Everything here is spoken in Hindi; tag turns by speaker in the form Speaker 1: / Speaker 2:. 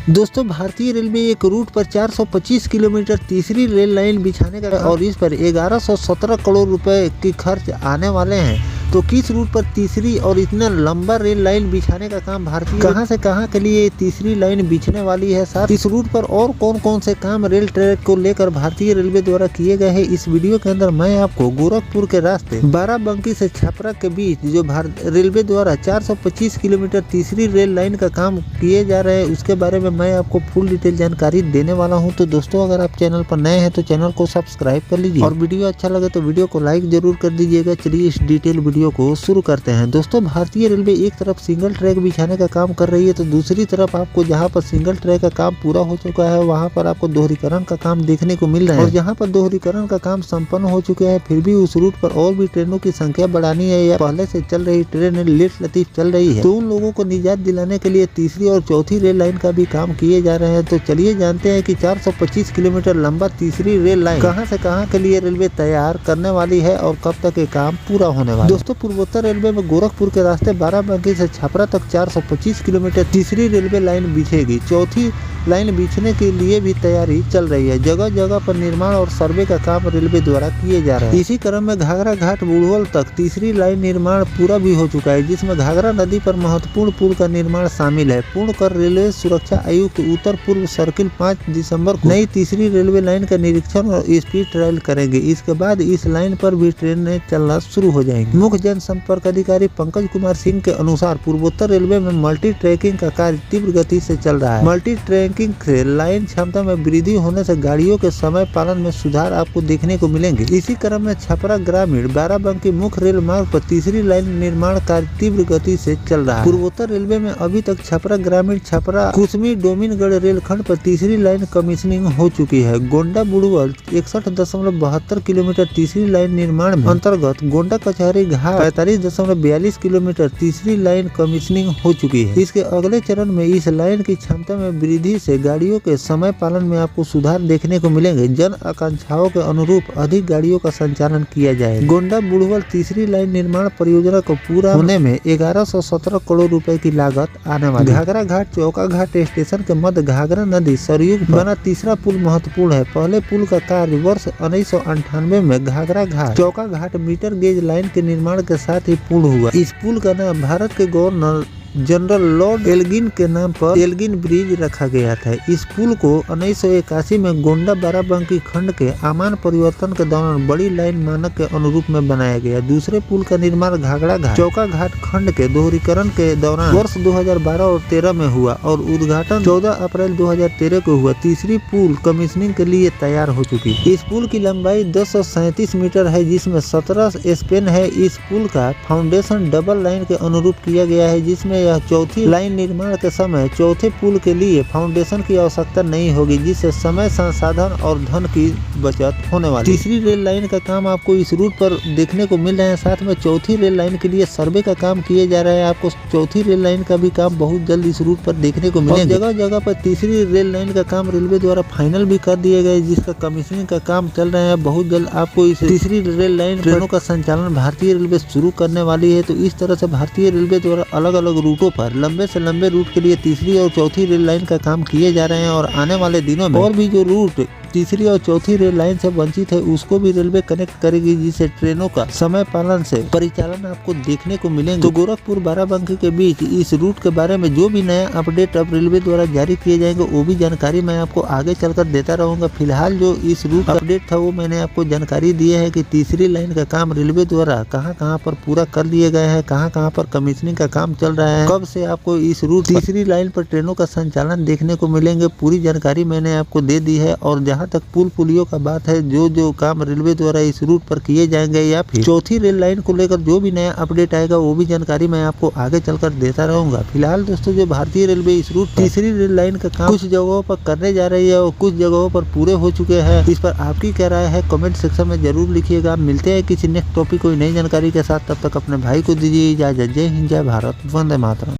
Speaker 1: दोस्तों भारतीय रेलवे एक रूट पर 425 किलोमीटर तीसरी रेल लाइन बिछाने का और इस पर 1117 करोड़ रुपए के खर्च आने वाले हैं। तो किस रूट पर तीसरी और इतना लंबा रेल लाइन बिछाने का काम भारतीय कहां से कहां के लिए तीसरी लाइन बिछने वाली है, साथ इस रूट पर और कौन कौन से काम रेल ट्रैक को लेकर भारतीय रेलवे द्वारा किए गए हैं, इस वीडियो के अंदर मैं आपको गोरखपुर के रास्ते बाराबंकी से छपरा के बीच जो रेलवे द्वारा 425 किलोमीटर तीसरी रेल लाइन का काम किए जा रहे हैं उसके बारे में मैं आपको फुल डिटेल जानकारी देने वाला हूं। तो दोस्तों अगर आप चैनल पर नए हैं तो चैनल को सब्सक्राइब कर लीजिए और वीडियो अच्छा लगे तो वीडियो को लाइक जरूर कर दीजिएगा। चलिए इस डिटेल वीडियो को शुरू करते हैं। दोस्तों भारतीय रेलवे एक तरफ सिंगल ट्रैक बिछाने का काम कर रही है तो दूसरी तरफ आपको जहां पर सिंगल ट्रैक का काम पूरा हो चुका है वहां पर आपको दोहरीकरण का काम देखने को मिल रहा है और जहां पर दोहरीकरण का काम संपन्न हो चुके हैं फिर भी उस रूट पर और भी ट्रेनों की संख्या बढ़ानी है या पहले से चल रही ट्रेन लेट लतीफ चल रही है तो उन लोगों को निजात दिलाने के लिए तीसरी और चौथी रेल लाइन का भी काम किए जा रहे हैं। तो चलिए जानते हैं कि 425 किलोमीटर लंबा तीसरी रेल लाइन कहां से कहां के लिए रेलवे तैयार करने वाली है और कब तक ये काम पूरा होने वाला है। दोस्तों पूर्वोत्तर रेलवे में गोरखपुर के रास्ते बाराबंकी से छपरा तक 425 किलोमीटर तीसरी रेलवे लाइन बिछेगी। चौथी लाइन बिछने के लिए भी तैयारी चल रही है। जगह जगह पर निर्माण और सर्वे का काम रेलवे द्वारा किए जा रहे हैं। इसी क्रम में घाघरा घाट बुढ़वल तक तीसरी लाइन निर्माण पूरा भी हो चुका है जिसमें घाघरा नदी पर महत्वपूर्ण पुल का निर्माण शामिल है। पूर्ण कर रेलवे सुरक्षा आयुक्त उत्तर पूर्व सर्किल 5 दिसंबर को नई तीसरी रेलवे लाइन का निरीक्षण और स्पीड ट्रायल करेंगे। इसके बाद इस लाइन पर भी ट्रेनें चलना शुरू हो जाएंगी। मुख्य जनसंपर्क अधिकारी पंकज कुमार सिंह के अनुसार पूर्वोत्तर रेलवे में मल्टी ट्रैकिंग का कार्य तीव्र गति से चल रहा है। मल्टी ट्रैकिंग से लाइन क्षमता में वृद्धि होने से गाड़ियों के समय पालन में सुधार आपको देखने को मिलेंगे। इसी क्रम में छपरा ग्रामीण बाराबंकी मुख्य रेल मार्ग पर तीसरी लाइन निर्माण कार्य तीव्र गति से चल रहा है। पूर्वोत्तर रेलवे में अभी तक छपरा ग्रामीण छपरा कुसमी डोमिनगढ़ रेलखंड पर तीसरी लाइन कमीशनिंग हो चुकी है। गोंडा बुढ़वल 61.72 किलोमीटर तीसरी लाइन निर्माण में अंतर्गत गोंडा कचहरी घाट 45.42 किलोमीटर तीसरी लाइन कमीशनिंग हो चुकी है। इसके अगले चरण में इस लाइन की क्षमता में वृद्धि से गाड़ियों के समय पालन में आपको सुधार देखने को मिलेंगे। जन आकांक्षाओं के अनुरूप अधिक गाड़ियों का संचालन किया जाएगा। गोंडा बुढ़वल तीसरी लाइन निर्माण परियोजना को पूरा होने में 1117 करोड़ रुपए की लागत आने वाली है। घाघरा घाट चौका घाट स्टेशन के मध्य घाघरा नदी सरयू बना तीसरा पुल महत्वपूर्ण है। पहले पुल का कार्य वर्ष 1998 में घाघरा घाट चौका घाट मीटर गेज लाइन के निर्माण के साथ ही पूर्ण हुआ। इस पुल का नाम भारत के गवर्नर जनरल लॉर्ड एल्गिन के नाम पर एल्गिन ब्रिज रखा गया था। इस पुल को 1981 में गोंडा बाराबंकी खंड के आमान परिवर्तन के दौरान बड़ी लाइन मानक के अनुरूप में बनाया गया। दूसरे पुल का निर्माण घाघरा घाट चौका घाट खंड के दोहरीकरण के दौरान वर्ष 2012 और 13 में हुआ और उद्घाटन 14 अप्रैल 2013 को हुआ। तीसरी पुल कमीशनिंग के लिए तैयार हो चुकी। इस पुल की लंबाई 237 मीटर है जिसमें 17 स्पेन है। इस पुल का फाउंडेशन डबल लाइन के अनुरूप किया गया है जिसमें यह चौथी लाइन निर्माण के समय चौथे पुल के लिए फाउंडेशन की आवश्यकता नहीं होगी जिससे समय संसाधन और धन की बचत होने वाली। तीसरी रेल लाइन का काम आपको इस रूट पर देखने को मिल रहा है। साथ में चौथी रेल लाइन के लिए सर्वे का काम किए जा रहा है। आपको चौथी रेल लाइन का भी काम बहुत जल्द इस रूट पर देखने को मिलेगा। जगह जगह पर तीसरी रेल लाइन का काम रेलवे द्वारा फाइनल भी कर दिए गए जिसका कमीशनिंग का काम चल रहा है। बहुत जल्द आपको इस तीसरी रेल लाइन ट्रेनों का संचालन भारतीय रेलवे शुरू करने वाली है। तो इस तरह से भारतीय रेलवे द्वारा अलग अलग रूटों पर लंबे से लंबे रूट के लिए तीसरी और चौथी रेल लाइन का काम किए जा रहे हैं और आने वाले दिनों में और भी जो रूट तीसरी और चौथी रेल लाइन से वंचित है उसको भी रेलवे कनेक्ट करेगी जिससे ट्रेनों का समय पालन से परिचालन आपको देखने को मिलेंगे। तो गोरखपुर बाराबंकी के बीच इस रूट के बारे में जो भी नया अपडेट अब रेलवे द्वारा जारी किए जाएंगे वो भी जानकारी मैं आपको आगे चलकर देता रहूंगा। फिलहाल जो इस रूट अपडेट था वो मैंने आपको जानकारी दी है कि तीसरी लाइन का काम रेलवे द्वारा कहां पर पूरा कर लिए गए हैं, कहां पर कमीशनिंग का काम चल रहा है, कब से आपको इस रूट तीसरी लाइन पर ट्रेनों का संचालन देखने को मिलेंगे। पूरी जानकारी मैंने आपको दे दी है और जहाँ तक पुल पुलियों का बात है जो काम रेलवे द्वारा इस रूट पर किए जाएंगे या फिर चौथी रेल लाइन को लेकर जो भी नया अपडेट आएगा वो भी जानकारी मैं आपको आगे चलकर देता रहूंगा। फिलहाल दोस्तों जो भारतीय रेलवे इस रूट तीसरी रेल लाइन का काम कुछ जगहों पर करने जा रही है और कुछ जगहों पर पूरे हो चुके हैं। इस पर आपकी क्या राय है कमेंट सेक्शन में जरूर लिखिएगा। मिलते हैं किसी नेक्स्ट टॉपिक कोई नई जानकारी के साथ, तब तक अपने भाई को दीजिए इजाजत। जय हिंद, जय भारत, वंदे मातरम।